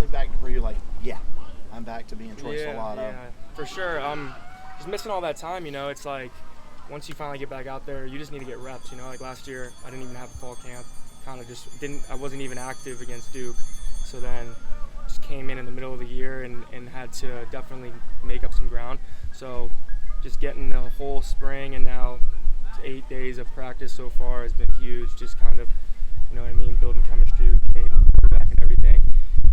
finally back to where you're like, yeah, I'm back to being Troy Stellato? Yeah, for sure. Just missing all that time, it's like once you finally get back out there, you just need to get reps, like last year I didn't even have a fall camp, kind of just I wasn't even active against Duke, so then just came in the middle of the year and had to definitely make up some ground. So just getting the whole spring and now 8 days of practice so far has been huge, just kind of, building chemistry with Kate and quarterback and everything.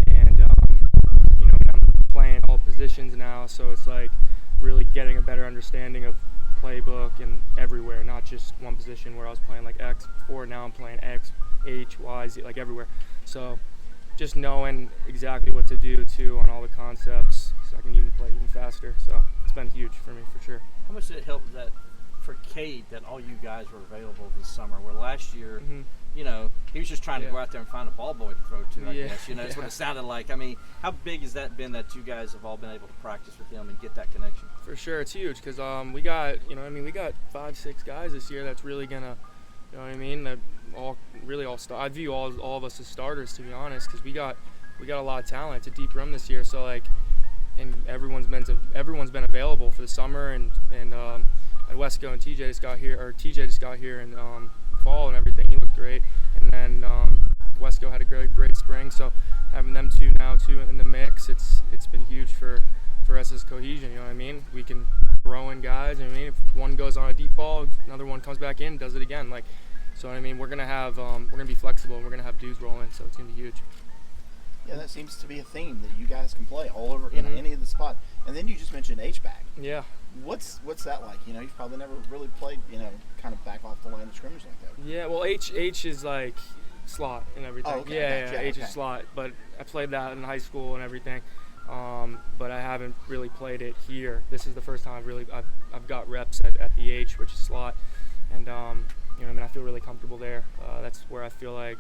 And, I'm playing all positions now, so it's like really getting a better understanding of playbook and everywhere, not just one position where I was playing like X before. Now I'm playing X, H, Y, Z, like everywhere. So just knowing exactly what to do too on all the concepts, so I can even play even faster. So it's been huge for me for sure. How much did it help that for Cade that all you guys were available this summer, where last year, he was just trying to go out there and find a ball boy to throw to, I guess. That's what it sounded like. I mean, how big has that been that you guys have all been able to practice with him and get that connection? For sure, it's huge because we got, we got 5-6 guys this year that's really gonna, that all star. I view all of us as starters, to be honest, because we got a lot of talent. It's a deep room this year, so and everyone's been available for the summer, and Wesco and TJ just got here in fall and everything. He looked great, and then Wesco had a great spring. So having them two now too in the mix, it's been huge for us as cohesion. We can throw in guys. If one goes on a deep ball, another one comes back in, does it again. We're gonna be flexible, and we're gonna have dudes rolling. So it's gonna be huge. Yeah, that seems to be a theme that you guys can play all over in any of the spots. And then you just mentioned Hbag. Yeah. What's that like? You've probably never really played, kind of back off the line of scrimmage like that. Yeah, well, H is like slot and everything. Oh, okay. Yeah, H is slot. But I played that in high school and everything. But I haven't really played it here. This is the first time I've got reps at the H, which is slot. And I feel really comfortable there. That's where I feel like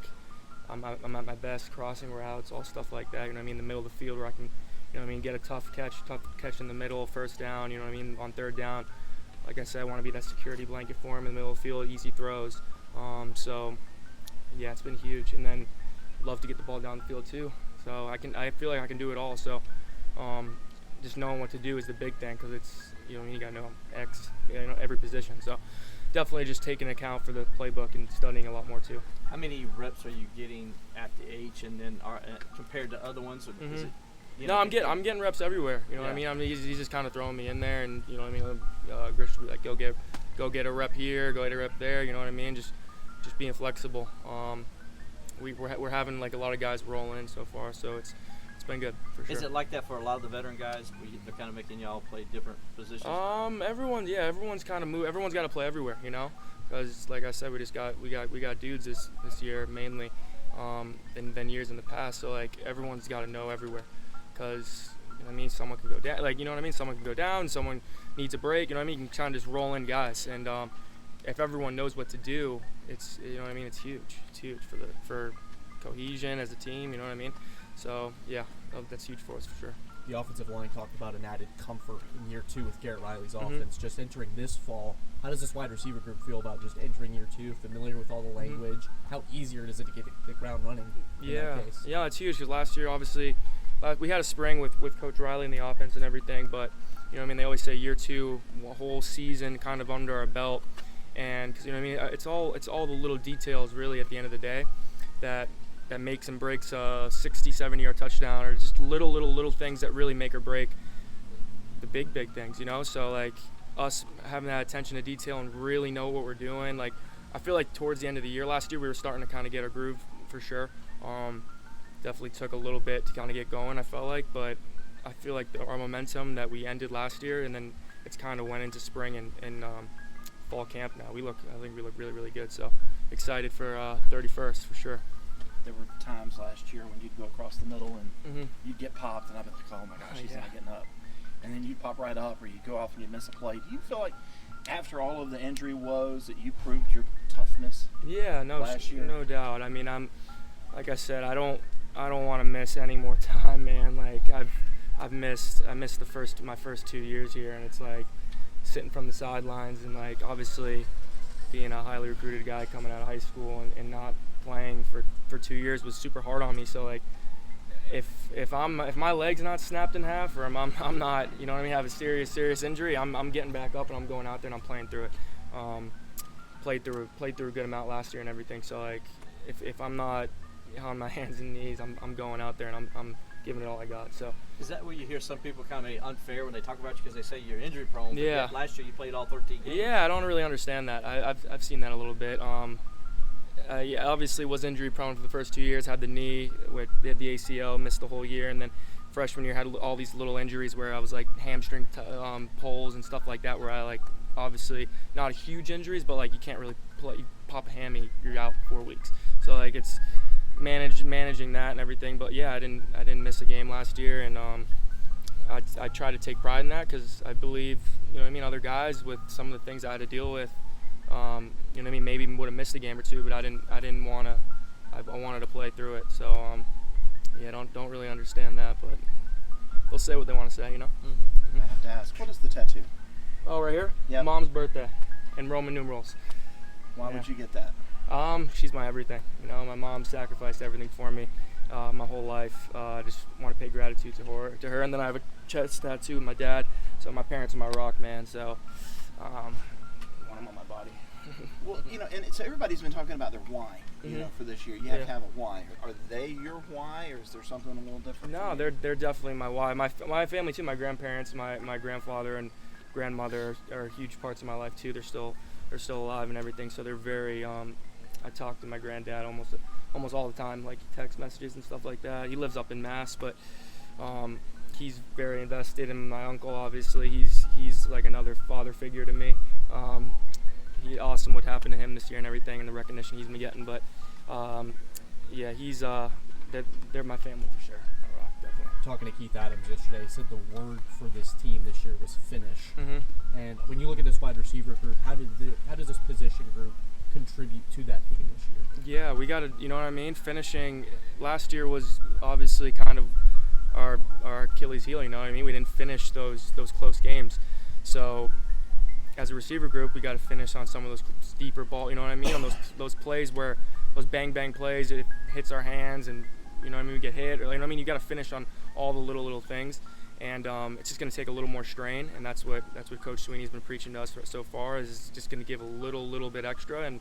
I'm at my best, crossing routes, all stuff like that. In the middle of the field where I can, get a tough catch in the middle, first down. On third down. Like I said, I want to be that security blanket for him in the middle of the field, easy throws. So yeah, it's been huge. And then love to get the ball down the field too. So I feel like I can do it all. So just knowing what to do is the big thing, because it's you got to know X, every position. So definitely just taking account for the playbook and studying a lot more too. How many reps are you getting at the H, and then compared to other ones? Is it, No, I'm getting reps everywhere. He's just kind of throwing me in there, and Grish will be like, go get a rep here, go get a rep there. Just being flexible. We're having like a lot of guys rolling in so far, so it's been good for sure. Is it like that for a lot of the veteran guys? They're kind of making y'all play different positions. Everyone's kind of everyone's got to play everywhere, because like I said, we got dudes this year mainly, than years in the past. So like everyone's got to know everywhere, because someone can go down. Someone can go down. Someone needs a break. You can kind of just roll in guys, and if everyone knows what to do, it's it's huge. It's huge for cohesion as a team. So yeah, that's huge for us for sure. The offensive line talked about an added comfort in year 2 with Garrett Riley's offense. Just entering this fall, how does this wide receiver group feel about just entering year 2, familiar with all the language? How easier is it to get the ground running in that case? Yeah, it's huge, because last year, obviously, we had a spring with Coach Riley in the offense and everything, but, they always say year 2, a whole season kind of under our belt, and, because, it's all the little details, really, at the end of the day, that makes and breaks a 60-70-yard touchdown, or just little things that really make or break the big things, So like us having that attention to detail and really know what we're doing. Like I feel like towards the end of the year last year, we were starting to kind of get our groove for sure. Definitely took a little bit to kind of get going, I felt like, but I feel like our momentum that we ended last year, and then it's kind of went into spring and fall camp now. I think we look really, really good. So excited for 31st for sure. There were times last year when you'd go across the middle and you'd get popped, and I'd be like, oh my gosh, he's not getting up. And then you'd pop right up, or you'd go off and you'd miss a play. Do you feel like after all of the injury woes that you proved your toughness? Yeah, last year? No doubt. I'm like I said, I don't want to miss any more time, man. Like I missed my first 2 years here, and it's like sitting from the sidelines, and like obviously being a highly recruited guy coming out of high school and not playing for 2 years was super hard on me. So like if my leg's not snapped in half, or I'm not, you know what I mean, have a serious injury, I'm getting back up and I'm going out there and I'm playing through it. Played through a good amount last year and everything. So like, if I'm not on my hands and knees, I'm going out there and I'm giving it all I got. So is that where you hear some people kind of unfair when they talk about you because they say you're injury prone? But yeah. Yet last year you played all 13 games. Yeah, I don't really understand that. I've seen that a little bit. Yeah, obviously was injury prone for the first 2 years. Had the knee, had the ACL, missed the whole year, and then freshman year had all these little injuries where I was like hamstring pulls and stuff like that, where I like obviously not huge injuries, but like you can't really play. You pop a hammy, you're out 4 weeks. So like it's managing that and everything. But yeah, I didn't miss a game last year, and I try to take pride in that because I believe, you know what I mean, other guys with some of the things I had to deal with, you know what I mean, maybe would have missed a game or two, but I didn't want to. I wanted to play through it. So yeah, don't really understand that, but they'll say what they want to say, you know. I have to ask, what is the tattoo? Oh, right here. Yeah. Mom's birthday, and Roman numerals. Why would you get that? She's my everything. You know, my mom sacrificed everything for me my whole life. I just want to pay gratitude to her. And then I have a chest tattoo with my dad. So my parents are my rock, man. So want them on my body. Well, you know, and so everybody's been talking about their why, you know, for this year. You have to have a why. Are they your why, or is there something a little different? No, they're definitely my why. My family too. My grandparents, my grandfather and grandmother are huge parts of my life too. They're still alive and everything. So they're very. I talk to my granddad almost all the time, like text messages and stuff like that. He lives up in Mass, but he's very invested in my uncle. Obviously, he's like another father figure to me. Awesome what happened to him this year and everything, and the recognition he's been getting. But yeah, they're my family for sure. Definitely. Talking to Keith Adams yesterday, he said the word for this team this year was finish. And when you look at this wide receiver group, how does this position group contribute to that theme this year? Yeah, we got to, you know what I mean? Finishing last year was obviously kind of our Achilles heel, you know what I mean? We didn't finish those close games. So as a receiver group, we got to finish on some of those deeper ball, you know what I mean? On those plays where those bang plays, it hits our hands and, you know what I mean, we get hit, or, you know what I mean, you got to finish on all the little things. And it's just going to take a little more strain, and that's what Coach Sweeney's been preaching to us so far, is just going to give a little bit extra, and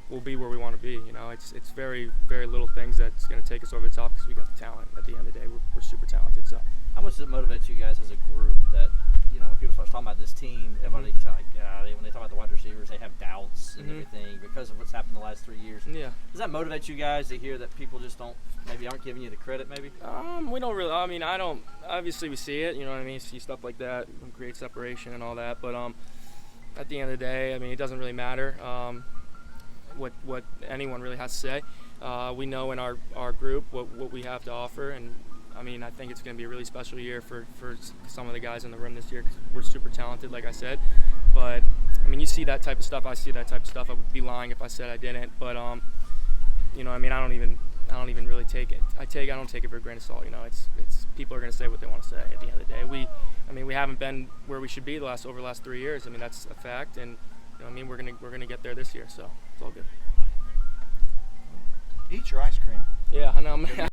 we'll be where we want to be. You know, it's very little things that's going to take us over the top because we got the talent. At the end of the day, we're super talented. So, how much does it motivate you guys as a group that, you know, when people start talking about this team, everybody when they talk about the wide receivers, they have doubts and everything because of what's happened the last 3 years. Yeah. Does that motivate you guys to hear that people just aren't giving you the credit, maybe? We don't really. I mean, I don't. Obviously, we see it. You know what I mean? See stuff like that, create separation and all that. But at the end of the day, I mean, it doesn't really matter what anyone really has to say. We know in our group what we have to offer, and I mean, I think it's going to be a really special year for some of the guys in the room this year because we're super talented, like I said. But I mean, you see that type of stuff. I see that type of stuff. I would be lying if I said I didn't. But you know, I mean, I don't even really take it. I don't take it for a grain of salt. You know, it's people are going to say what they want to say at the end of the day. We haven't been where we should be over the last 3 years. I mean, that's a fact, and you know, I mean, we're gonna get there this year, so it's all good. Eat your ice cream. Yeah, I know.